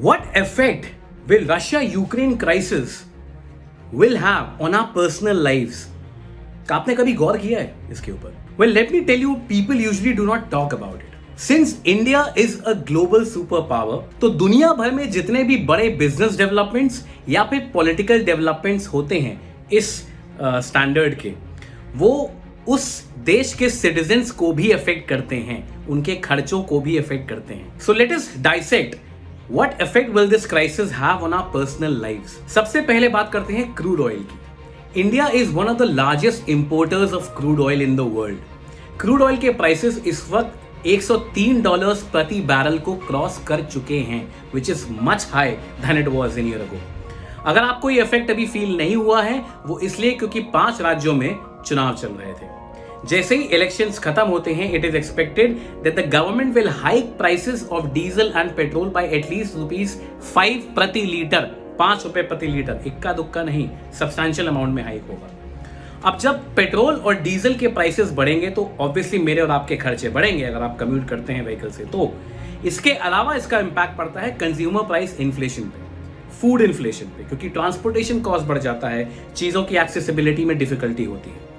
What effect will Russia-Ukraine crisis will have on our personal lives? आपने कभी गौर किया है इसके ऊपर? Well, let me tell you, people usually do not talk about it. Since India is a global superpower, तो दुनिया भर में जितने भी बड़े बिजनेस डेवलपमेंट्स या फिर पॉलिटिकल डेवलपमेंट्स होते हैं इस स्टैंडर्ड के, वो उस देश के सिटीजन्स को भी अफेक्ट करते हैं, उनके खर्चों को भी अफेक्ट करते हैं. So let us dissect What effect will this crisis have on our personal lives? सबसे पहले बात करते हैं क्रूड ऑयल की. India is one of the largest importers of crude oil in the world. Crude oil के prices इस वक्त $103 प्रति बैरल को क्रॉस कर चुके हैं, which is much high than it was in year ago. अगर आपको ये इफेक्ट अभी फील नहीं हुआ है, वो इसलिए क्योंकि 5 राज्यों में चुनाव चल रहे थे. जैसे ही इलेक्शंस खत्म होते हैं, it is expected that the government will hike prices of diesel and petrol bye at least ₹5 प्रति लीटर. ₹5 प्रति लीटर, इक्का दुक्का नहीं, सब्सटैंशियल अमाउंट में हाइक होगा. अब जब पेट्रोल और डीजल के प्राइसेस बढ़ेंगे तो ऑब्वियसली मेरे और आपके खर्चे बढ़ेंगे अगर आप कम्यूट करते हैं व्हीकल से. तो इसके अलावा इसका इंपैक्ट पड़ता है कंज्यूमर प्राइस इन्फ्लेशन पे, फूड इन्फ्लेशन पे, क्योंकि ट्रांसपोर्टेशन कॉस्ट बढ़ जाता है, चीज़ों की एक्सेसिबिलिटी में डिफिकल्टी होती है.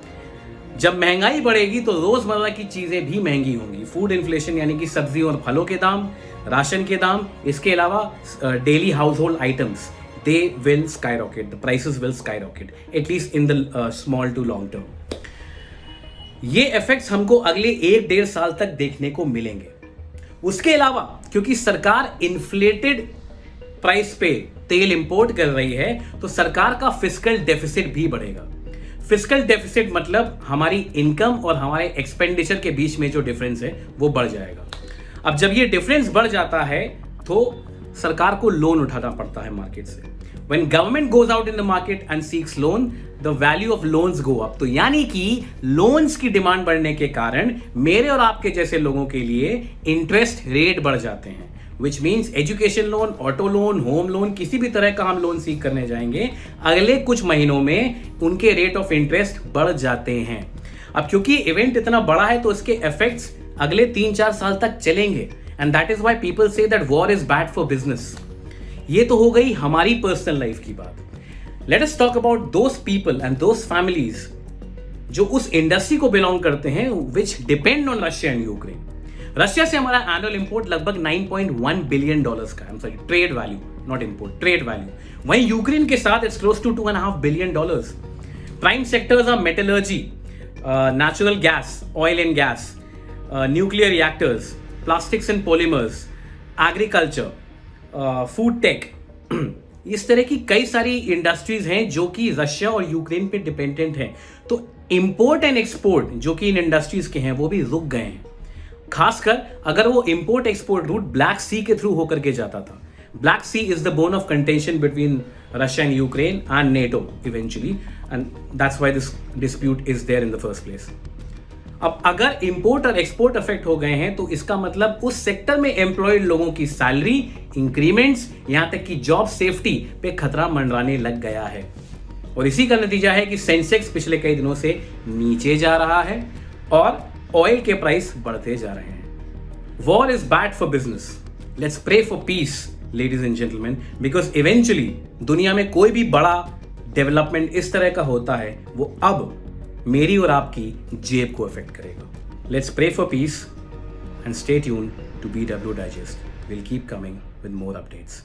जब महंगाई बढ़ेगी तो रोजमर्रा की चीजें भी महंगी होंगी. फूड इन्फ्लेशन यानी कि सब्जी और फलों के दाम, राशन के दाम, इसके अलावा daily household items, they will skyrocket, the prices will skyrocket, at least in the small to long term. ये इफेक्ट्स हमको अगले 1-1.5 साल तक देखने को मिलेंगे. उसके अलावा क्योंकि सरकार इन्फ्लेटेड प्राइस पे तेल इंपोर्ट कर रही है, तो सरकार का फिस्कल डेफिसिट भी बढ़ेगा. फिस्कल डेफिसिट मतलब हमारी इनकम और हमारे एक्सपेंडिचर के बीच में जो डिफरेंस है वो बढ़ जाएगा. अब जब ये डिफरेंस बढ़ जाता है तो सरकार को लोन उठाना पड़ता है मार्केट से. When government goes out in the market and seeks loan, the value of loans go up. तो यानी कि लोन्स की डिमांड बढ़ने के कारण मेरे और आपके जैसे लोगों के लिए इंटरेस्ट रेट बढ़ जाते हैं, which means education loan, auto loan, home loan, किसी भी तरह का हम लोन सीख करने जाएंगे, अगले कुछ महीनों में उनके रेट ऑफ इंटरेस्ट बढ़ जाते हैं. अब क्योंकि इवेंट इतना बड़ा है तो इसके इफेक्ट्स अगले 3-4 साल तक चलेंगे. And that is why people say that war is bad for business. ये तो हो गई हमारी पर्सनल लाइफ की बात. Let us talk about those people and those families जो उस इंडस्ट्री को बिलोंग करते हैं विच depend on Russia and Ukraine. Russia से हमारा एनुअल इंपोर्ट लगभग $9.1 बिलियन का है. Trade value, not import, trade value. वहीं यूक्रेन के साथ it's close to $2.5 billion. Prime sectors are metallurgy, natural gas, oil and gas, nuclear reactors, plastics and polymers, agriculture, food tech. इस तरह की कई सारी इंडस्ट्रीज हैं जो कि रशिया और यूक्रेन पे डिपेंडेंट हैं. तो इंपोर्ट एंड एक्सपोर्ट जो कि इन इंडस्ट्रीज के हैं वो भी रुक गए हैं. खासकर अगर वो import export route black sea के थ्रू होकर के जाता था. Black sea is the bone of contention between Russia and Ukraine and NATO eventually, and that's why this dispute is there in the first place. अब अगर import और export affect हो गए हैं तो इसका मतलब उस सेक्टर में एम्प्लॉयड लोगों की सैलरी, इंक्रीमेंट्स, यहां तक कि जॉब सेफ्टी पे खतरा मंडराने लग गया है. और इसी का नतीजा है कि सेंसेक्स पिछले कई दिनों से नीचे जा रहा है और ऑयल के प्राइस बढ़ते जा रहे हैं. War is bad for business. Let's pray for peace, ladies and gentleman, because eventually दुनिया में कोई भी बड़ा डेवलपमेंट इस तरह का होता है वो अब मेरी और आपकी जेब को अफेक्ट करेगा. Let's pray for peace and stay tuned to BW Digest. We'll keep coming with more updates.